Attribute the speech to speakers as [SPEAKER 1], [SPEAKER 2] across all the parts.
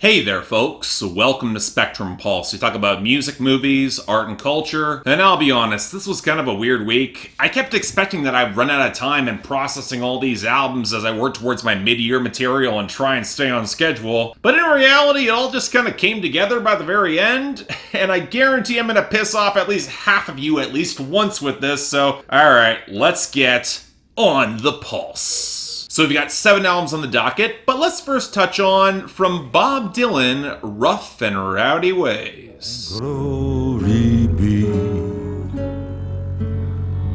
[SPEAKER 1] Hey there, folks. Welcome to Spectrum Pulse. We talk about music, movies, art, and culture. And I'll be honest, this was kind of a weird week. I kept expecting that I'd run out of time in processing all these albums as I work towards my mid-year material and try and stay on schedule. But in reality, it all just kind of came together by the very end. And I guarantee I'm going to piss off at least half of you at least once with this. So, alright, let's get on the pulse. So we've got 7 albums on the docket, but let's first touch on, from Bob Dylan, Rough and Rowdy Ways.
[SPEAKER 2] Glory be,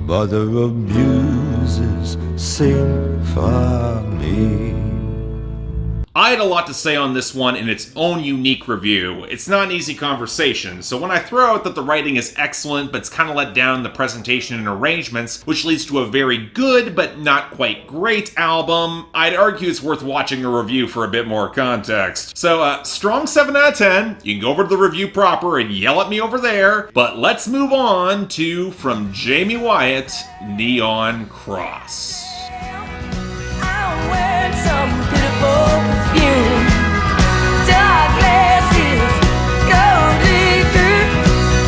[SPEAKER 2] Mother of Muses, sing for me.
[SPEAKER 1] I had a lot to say on this one in its own unique review. It's not an easy conversation, so when I throw out that the writing is excellent but it's kind of let down in the presentation and arrangements, which leads to a very good but not quite great album, I'd argue it's worth watching a review for a bit more context. So, strong 7 out of 10. You can go over to the review proper and yell at me over there, but let's move on to, from Jaime Wyatt, Neon Cross.
[SPEAKER 3] I wear some pitiful perfume, dark glasses, gold liquor,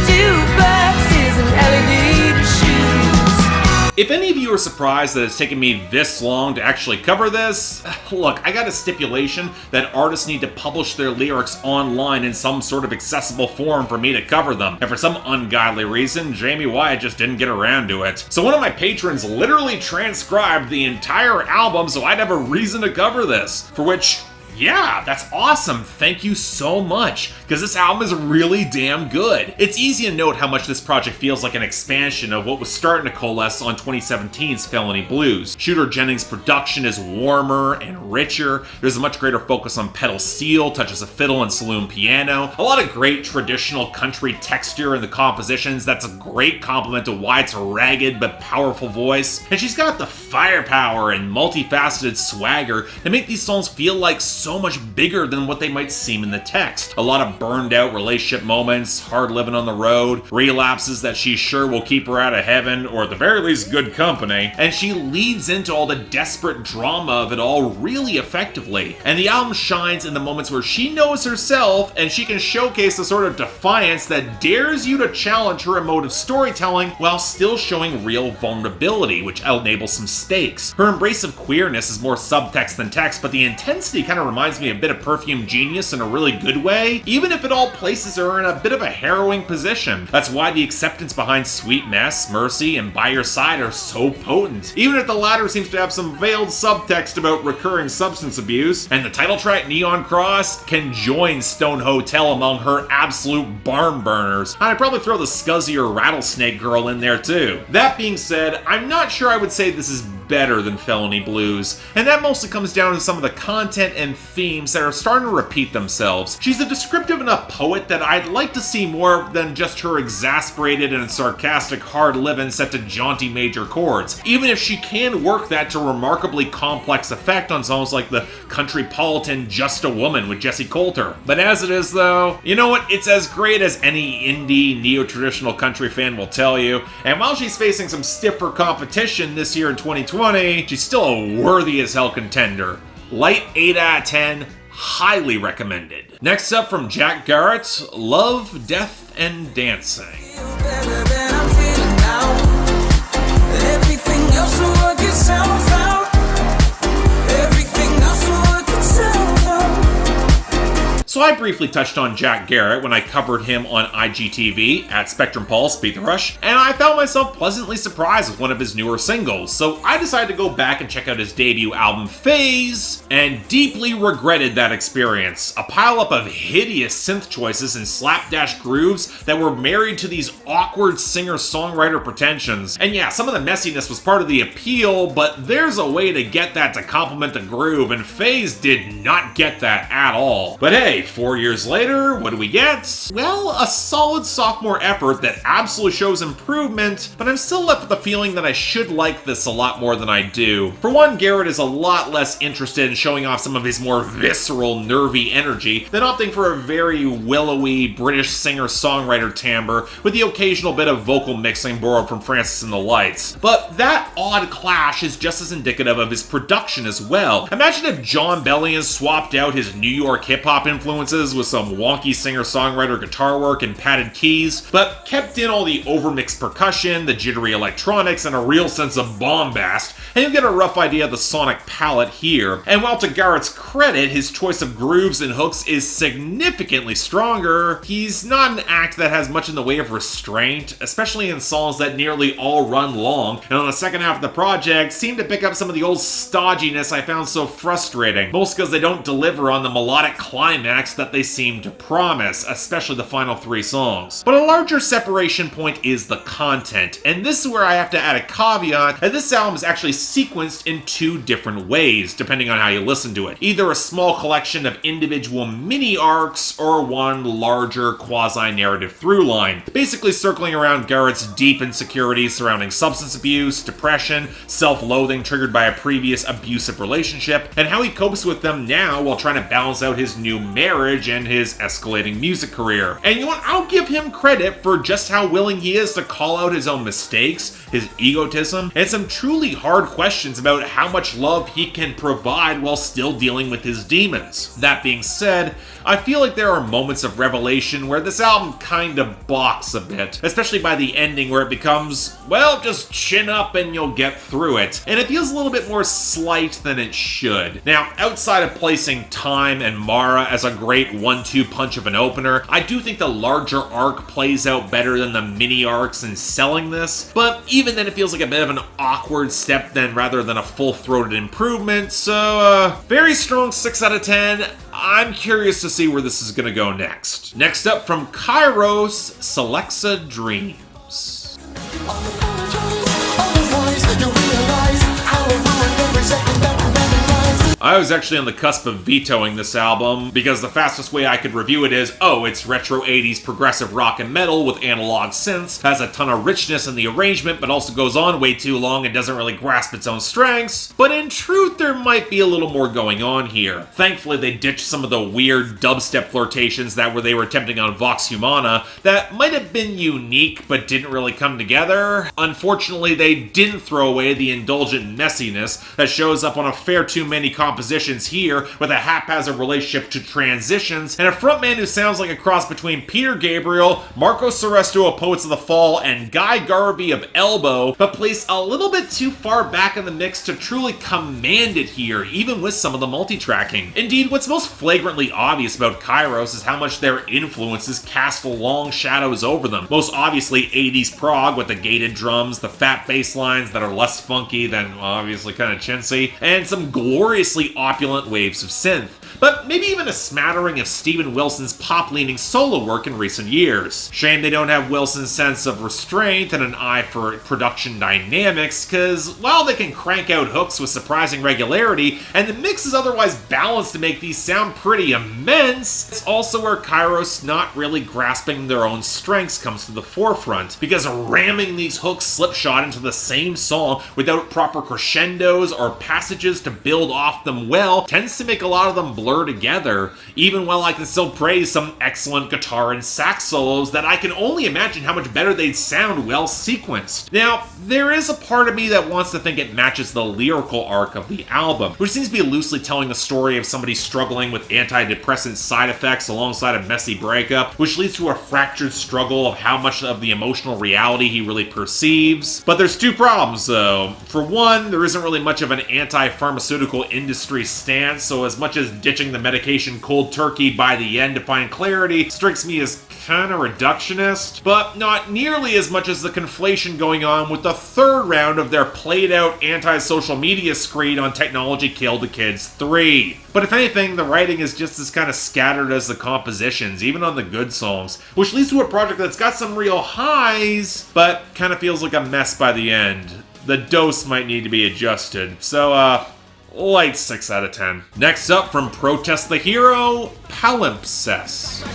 [SPEAKER 3] jukeboxes, and LED shoes.
[SPEAKER 1] If any of you are surprised that it's taken me this long to actually cover this, look, I got a stipulation that artists need to publish their lyrics online in some sort of accessible form for me to cover them, and for some ungodly reason, Jaime Wyatt just didn't get around to it. So one of my patrons literally transcribed the entire album so I'd have a reason to cover this, for which, yeah, that's awesome. Thank you so much, because this album is really damn good. It's easy to note how much this project feels like an expansion of what was starting to coalesce on 2017's Felony Blues. Shooter Jennings' production is warmer and richer. There's a much greater focus on pedal steel, touches of fiddle and saloon piano. A lot of great traditional country texture in the compositions. That's a great compliment to Wyatt's ragged but powerful voice. And she's got the firepower and multifaceted swagger that make these songs feel like so much bigger than what they might seem in the text. A lot of burned out relationship moments, hard living on the road, relapses that she's sure will keep her out of heaven, or at the very least good company, and she leads into all the desperate drama of it all really effectively. And the album shines in the moments where she knows herself and she can showcase the sort of defiance that dares you to challenge her emotive storytelling while still showing real vulnerability, which enables some stakes. Her embrace of queerness is more subtext than text, but the intensity kind of reminds me a bit of Perfume Genius in a really good way, even if it all places her in a bit of a harrowing position. That's why the acceptance behind Sweet Mess, Mercy, and By Your Side are so potent, even if the latter seems to have some veiled subtext about recurring substance abuse. And the title track, Neon Cross, can join Stone Hotel among her absolute barn burners. I'd probably throw the scuzzier Rattlesnake girl in there too. That being said, I'm not sure I would say this is better than Felony Blues, and that mostly comes down to some of the content and themes that are starting to repeat themselves. She's a descriptive enough poet that I'd like to see more than just her exasperated and sarcastic hard living set to jaunty major chords, even if she can work that to remarkably complex effect on songs like the country-politan Just a Woman with Jessi Colter. But as it is though, you know what, it's as great as any indie neo-traditional country fan will tell you, and while she's facing some stiffer competition this year in 2020, she's still a worthy as hell contender. Light 8 out of 10, highly recommended. Next up, from Jack Garratt, Love, Death, and Dancing. So I briefly touched on Jack Garratt when I covered him on IGTV at Spectrum Pulse Beat the Rush, and I found myself pleasantly surprised with one of his newer singles, so I decided to go back and check out his debut album, Phase, and deeply regretted that experience. A pileup of hideous synth choices and slapdash grooves that were married to these awkward singer-songwriter pretensions. And yeah, some of the messiness was part of the appeal, but there's a way to get that to complement the groove, and Phase did not get that at all. But hey, 4 years later, what do we get? Well, a solid sophomore effort that absolutely shows improvement, but I'm still left with the feeling that I should like this a lot more than I do. For one, Garratt is a lot less interested in showing off some of his more visceral, nervy energy than opting for a very willowy British singer-songwriter timbre with the occasional bit of vocal mixing borrowed from Francis and the Lights. But that odd clash is just as indicative of his production as well. Imagine if John Bellion swapped out his New York hip-hop influence influences with some wonky singer-songwriter guitar work and padded keys, but kept in all the overmixed percussion, the jittery electronics, and a real sense of bombast, and you get a rough idea of the sonic palette here. And while to Garratt's credit, his choice of grooves and hooks is significantly stronger, he's not an act that has much in the way of restraint, especially in songs that nearly all run long, and on the second half of the project seem to pick up some of the old stodginess I found so frustrating, most because they don't deliver on the melodic climax that they seem to promise, especially the final 3 songs. But a larger separation point is the content, and this is where I have to add a caveat that this album is actually sequenced in 2 different ways, depending on how you listen to it. Either a small collection of individual mini arcs, or one larger quasi-narrative through line, basically circling around Garratt's deep insecurities surrounding substance abuse, depression, self-loathing triggered by a previous abusive relationship, and how he copes with them now while trying to balance out his new marriage and his escalating music career. And you know what? I'll give him credit for just how willing he is to call out his own mistakes, his egotism, and some truly hard questions about how much love he can provide while still dealing with his demons. That being said, I feel like there are moments of revelation where this album kind of balks a bit, especially by the ending where it becomes, well, just chin up and you'll get through it, and it feels a little bit more slight than it should. Now, outside of placing Time and Mara as a great 1-2 punch of an opener, I do think the larger arc plays out better than the mini arcs in selling this, but even then it feels like a bit of an awkward step rather than a full-throated improvement, so very strong 6 out of 10. I'm curious to see where this is going to go next. Next up from Kyros, Celexa Dreams. I was actually on the cusp of vetoing this album, because the fastest way I could review it is, oh, it's retro 80s progressive rock and metal with analog synths, has a ton of richness in the arrangement, but also goes on way too long and doesn't really grasp its own strengths. But in truth, there might be a little more going on here. Thankfully, they ditched some of the weird dubstep flirtations that they were attempting on Vox Humana that might have been unique but didn't really come together. Unfortunately, they didn't throw away the indulgent messiness that shows up on a fair too many compositions here, with a haphazard relationship to transitions, and a frontman who sounds like a cross between Peter Gabriel, Marco Seresto of Poets of the Fall, and Guy Garvey of Elbow, but placed a little bit too far back in the mix to truly command it here, even with some of the multi-tracking. Indeed, what's most flagrantly obvious about Kyros is how much their influences cast long shadows over them. Most obviously 80s prog with the gated drums, the fat bass lines that are less funky than obviously kind of chintzy, and some gloriously opulent waves of synth, but maybe even a smattering of Steven Wilson's pop-leaning solo work in recent years. Shame they don't have Wilson's sense of restraint and an eye for production dynamics, because while they can crank out hooks with surprising regularity, and the mix is otherwise balanced to make these sound pretty immense, it's also where Kyros not really grasping their own strengths comes to the forefront, because ramming these hooks slipshod into the same song without proper crescendos or passages to build off them well tends to make a lot of them blur together, even while I can still praise some excellent guitar and sax solos that I can only imagine how much better they'd sound well sequenced. Now, there is a part of me that wants to think it matches the lyrical arc of the album, which seems to be loosely telling the story of somebody struggling with antidepressant side effects alongside a messy breakup, which leads to a fractured struggle of how much of the emotional reality he really perceives. But there's 2 problems though. For one, there isn't really much of an anti-pharmaceutical industry stance, so as much as ditching the medication cold turkey by the end to find clarity strikes me as kinda reductionist, but not nearly as much as the conflation going on with the 3rd round of their played-out anti-social media screed on Technology Killed the Kids 3. But if anything, the writing is just as kind of scattered as the compositions, even on the good songs, which leads to a project that's got some real highs, but kind of feels like a mess by the end. The dose might need to be adjusted, so light 6 out of 10. Next up from Protest the Hero, Palimpsest.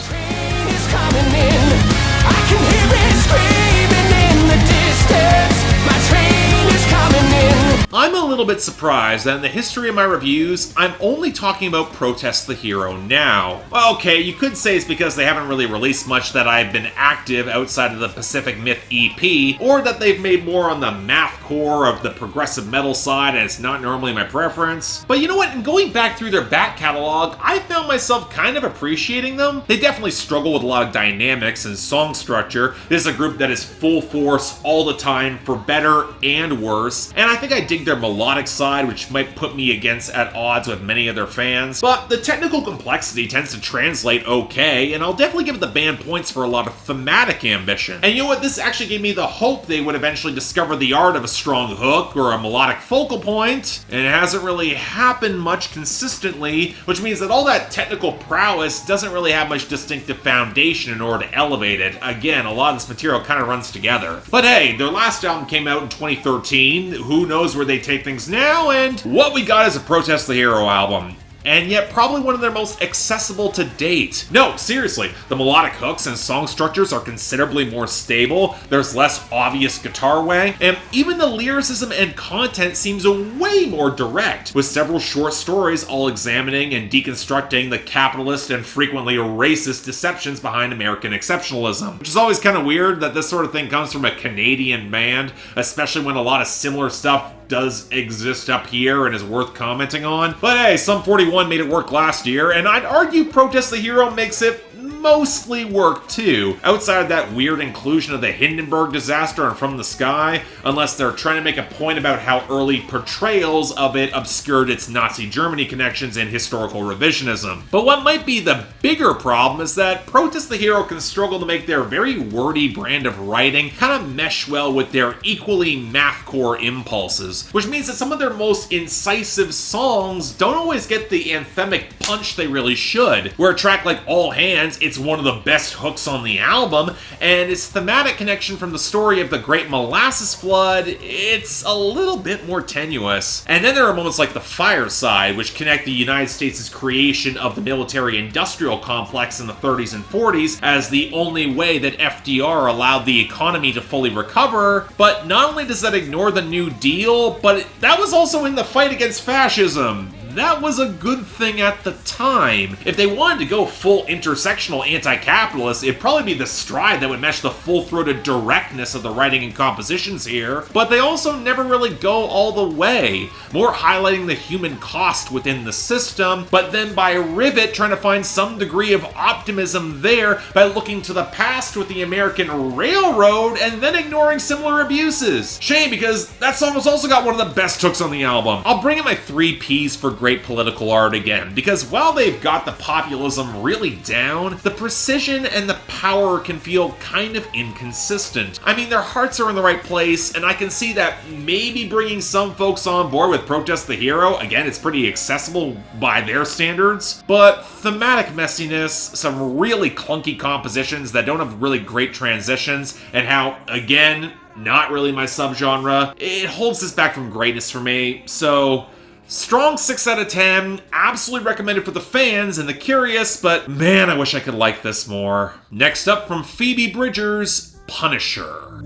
[SPEAKER 1] I'm a little bit surprised that in the history of my reviews, I'm only talking about Protest the Hero now. Well, okay, you could say it's because they haven't really released much that I've been active outside of the Pacific Myth EP, or that they've made more on the mathcore of the progressive metal side and it's not normally my preference. But you know what, in going back through their back catalog, I found myself kind of appreciating them. They definitely struggle with a lot of dynamics and song structure. This is a group that is full force all the time, for better and worse, and I think I dig their melodic side, which might put me at odds with many of their fans. But the technical complexity tends to translate okay, and I'll definitely give the band points for a lot of thematic ambition. And you know what, this actually gave me the hope they would eventually discover the art of a strong hook or a melodic focal point, and it hasn't really happened much consistently, which means that all that technical prowess doesn't really have much distinctive foundation in order to elevate it. Again, a lot of this material kind of runs together. But hey, their last album came out in 2013, who knows where they take things now, and what we got is a Protest the Hero album. And yet probably one of their most accessible to date. No, seriously, the melodic hooks and song structures are considerably more stable, there's less obvious guitar wang, and even the lyricism and content seems way more direct, with several short stories all examining and deconstructing the capitalist and frequently racist deceptions behind American exceptionalism. Which is always kind of weird that this sort of thing comes from a Canadian band, especially when a lot of similar stuff does exist up here and is worth commenting on. But hey, Sum 41 made it work last year, and I'd argue Protest the Hero makes it mostly work too, outside of that weird inclusion of the Hindenburg disaster and From the Sky, unless they're trying to make a point about how early portrayals of it obscured its Nazi Germany connections and historical revisionism. But what might be the bigger problem is that Protest the Hero can struggle to make their very wordy brand of writing kind of mesh well with their equally mathcore impulses, which means that some of their most incisive songs don't always get the anthemic punch they really should. Where a track like All Hands, it's one of the best hooks on the album, and its thematic connection from the story of the Great Molasses Flood, it's a little bit more tenuous. And then there are moments like The Fireside, which connect the United States' creation of the military-industrial complex in the 30s and 40s as the only way that FDR allowed the economy to fully recover, but not only does that ignore the New Deal, but that was also in the fight against fascism. That was a good thing at the time. If they wanted to go full intersectional anti-capitalist, it'd probably be The Stride that would match the full-throated directness of the writing and compositions here, but they also never really go all the way, more highlighting the human cost within the system, but then by Rivet trying to find some degree of optimism there by looking to the past with the American Railroad and then ignoring similar abuses. Shame, because that song has also got one of the best hooks on the album. I'll bring in my 3 Ps for great political art again, because while they've got the populism really down, the precision and the power can feel kind of inconsistent. I mean, their hearts are in the right place, and I can see that maybe bringing some folks on board with Protest the Hero, again, it's pretty accessible by their standards, but thematic messiness, some really clunky compositions that don't have really great transitions, and how, again, not really my subgenre, it holds this back from greatness for me, so strong 6 out of 10, absolutely recommended for the fans and the curious, but man, I wish I could like this more. Next up from Phoebe Bridgers, Punisher.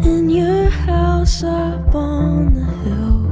[SPEAKER 3] In your house up on the hill.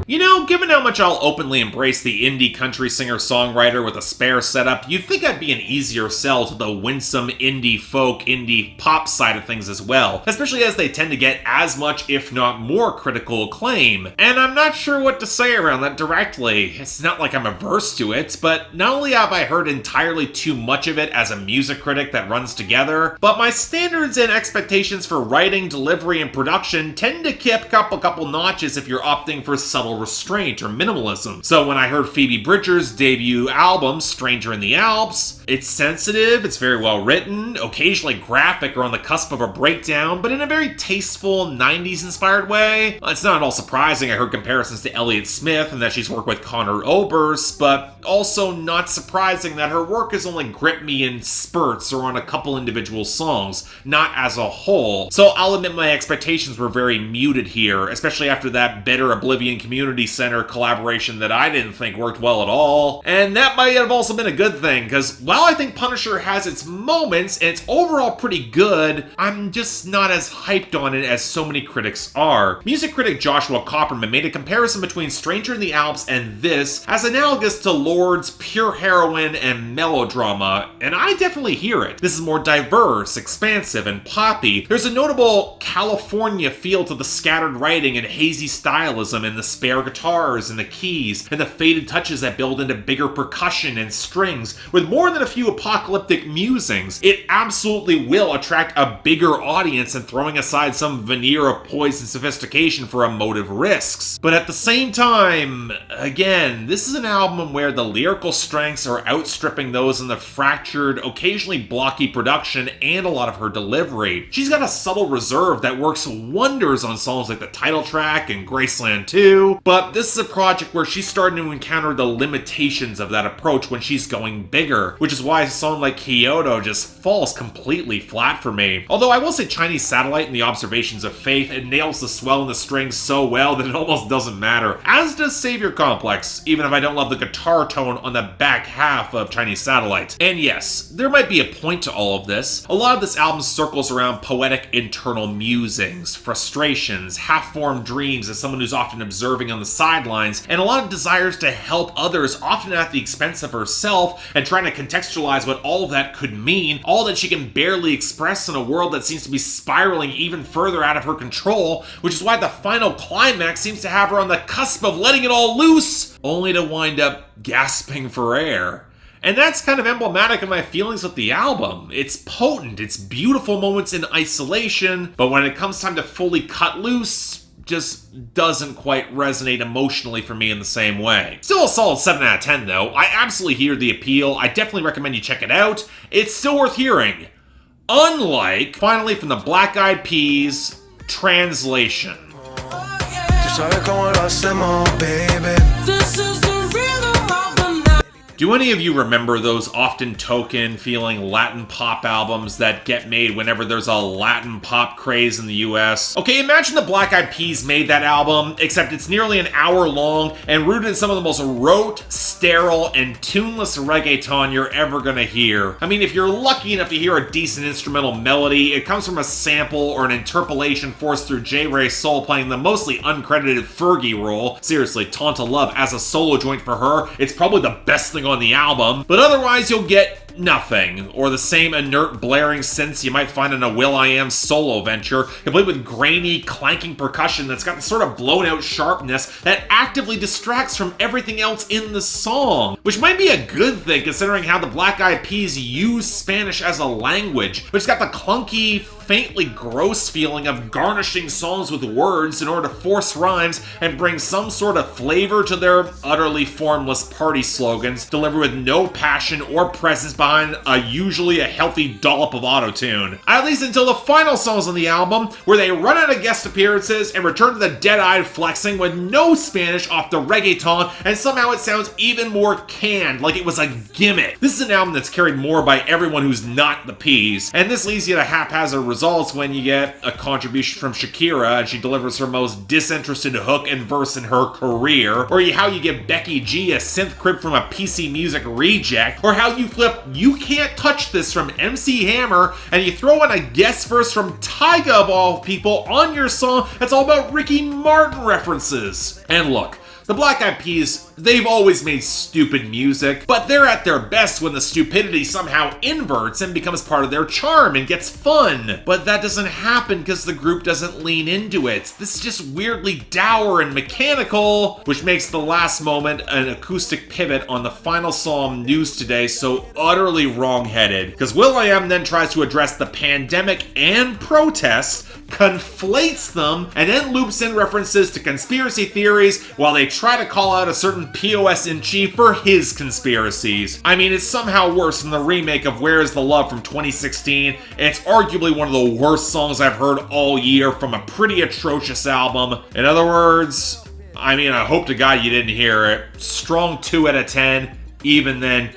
[SPEAKER 1] You know, given how much I'll openly embrace the indie country singer-songwriter with a spare setup, you'd think I'd be an easier sell to the winsome indie folk, indie pop side of things as well, especially as they tend to get as much, if not more, critical acclaim. And I'm not sure what to say around that directly. It's not like I'm averse to it, but not only have I heard entirely too much of it as a music critic that runs together, but my standards and expectations for writing, delivery, and production tend to kick up a couple notches if you're opting for subtle restraint or minimalism. So when I heard Phoebe Bridgers' debut album, Stranger in the Alps, it's sensitive, it's very well written, occasionally graphic or on the cusp of a breakdown, but in a very tasteful 90s inspired way. It's not at all surprising I heard comparisons to Elliott Smith and that she's worked with Conor Oberst, but also not surprising that her work has only gripped me in spurts or on a couple individual songs, not as a whole. So I'll admit my expectations were very muted here, especially after that Better Oblivion Community community center collaboration that I didn't think worked well at all. And that might have also been a good thing, because while I think Punisher has its moments and it's overall pretty good, I'm just not as hyped on it as so many critics are. Music critic Joshua Copperman made a comparison between Stranger in the Alps and this as analogous to Lord's pure heroin and melodrama, and I definitely hear it. This is more diverse, expansive, and poppy. There's a notable California feel to the scattered writing and hazy stylism in the spare guitars and the keys and the faded touches that build into bigger percussion and strings with more than a few apocalyptic musings. It absolutely will attract a bigger audience than throwing aside some veneer of poise and sophistication for emotive risks. But at the same time, again, this is an album where the lyrical strengths are outstripping those in the fractured, occasionally blocky production and a lot of her delivery. She's got a subtle reserve that works wonders on songs like the title track and Graceland 2, but this is a project where she's starting to encounter the limitations of that approach when she's going bigger, which is why a song like Kyoto just falls completely flat for me. Although I will say Chinese Satellite and the Observations of Faith, it nails the swell in the strings so well that it almost doesn't matter, as does Savior Complex, even if I don't love the guitar tone on the back half of Chinese Satellite. And yes, there might be a point to all of this. A lot of this album circles around poetic internal musings, frustrations, half-formed dreams as someone who's often observing on the sidelines, and a lot of desires to help others, often at the expense of herself, and trying to contextualize what all of that could mean, all that she can barely express in a world that seems to be spiraling even further out of her control, which is why the final climax seems to have her on the cusp of letting it all loose, only to wind up gasping for air. And that's kind of emblematic of my feelings with the album. It's potent, it's beautiful moments in isolation, but when it comes time to fully cut loose, just doesn't quite resonate emotionally for me in the same way. Still a solid 7 out of 10 though. I absolutely hear the appeal. I definitely recommend you check it out. It's still worth hearing. Unlike, finally from the Black Eyed Peas, Translation. Do any of you remember those often token feeling Latin pop albums that get made whenever there's a Latin pop craze in the US? Okay, imagine the Black Eyed Peas made that album, except it's nearly an hour long and rooted in some of the most rote, sterile, and tuneless reggaeton you're ever gonna hear. I mean, if you're lucky enough to hear a decent instrumental melody, it comes from a sample or an interpolation forced through J. Ray Soul playing the mostly uncredited Fergie role. Seriously, Tanta Love as a solo joint for her, it's probably the best thing on the album, but otherwise you'll get nothing, or the same inert blaring synths you might find in a will.i.am solo venture, complete with grainy, clanking percussion that's got the sort of blown out sharpness that actively distracts from everything else in the song, which might be a good thing considering how the Black Eyed Peas use Spanish as a language, but it's got the clunky, faintly gross feeling of garnishing songs with words in order to force rhymes and bring some sort of flavor to their utterly formless party slogans, delivered with no passion or presence behind usually a healthy dollop of autotune. At least until the final songs on the album, where they run out of guest appearances and return to the dead-eyed flexing with no Spanish off the reggaeton, and somehow it sounds even more canned, like it was a gimmick. This is an album that's carried more by everyone who's not the Peas, and this leads you to haphazard results when you get a contribution from Shakira and she delivers her most disinterested hook and verse in her career, or how you give Becky G a synth crib from a PC Music reject, or how you flip You Can't Touch This from MC Hammer and you throw in a guest verse from Tyga of all people on your song that's all about Ricky Martin references. And look, the Black Eyed Peas, they've always made stupid music, but they're at their best when the stupidity somehow inverts and becomes part of their charm and gets fun. But that doesn't happen because the group doesn't lean into it. This is just weirdly dour and mechanical, which makes the last moment, an acoustic pivot on the final song News Today, so utterly wrong-headed. Because will.i.am then tries to address the pandemic and protests, conflates them, and then loops in references to conspiracy theories while they try to call out a certain POS in chief for his conspiracies. I mean, it's somehow worse than the remake of Where Is the Love from 2016. It's arguably one of the worst songs I've heard all year from a pretty atrocious album. In other words, I hope to God you didn't hear it. Strong 2 out of 10, even then,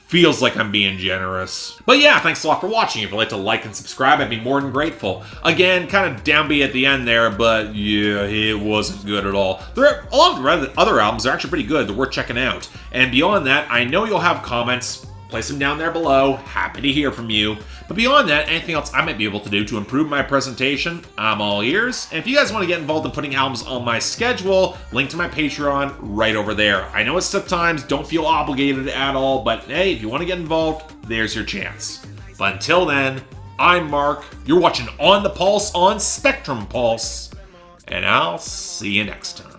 [SPEAKER 1] Feels like I'm being generous. But yeah, thanks a lot for watching. If you'd like to like and subscribe, I'd be more than grateful. Again, kind of downbeat at the end there, but yeah, it wasn't good at all. A lot of the other albums are actually pretty good. They're worth checking out. And beyond that, I know you'll have comments. Place them down there below. Happy to hear from you. But beyond that, anything else I might be able to do to improve my presentation, I'm all ears. And if you guys want to get involved in putting albums on my schedule, link to my Patreon right over there. I know it's tough times, don't feel obligated at all, but hey, if you want to get involved, there's your chance. But until then, I'm Mark. You're watching On the Pulse on Spectrum Pulse, and I'll see you next time.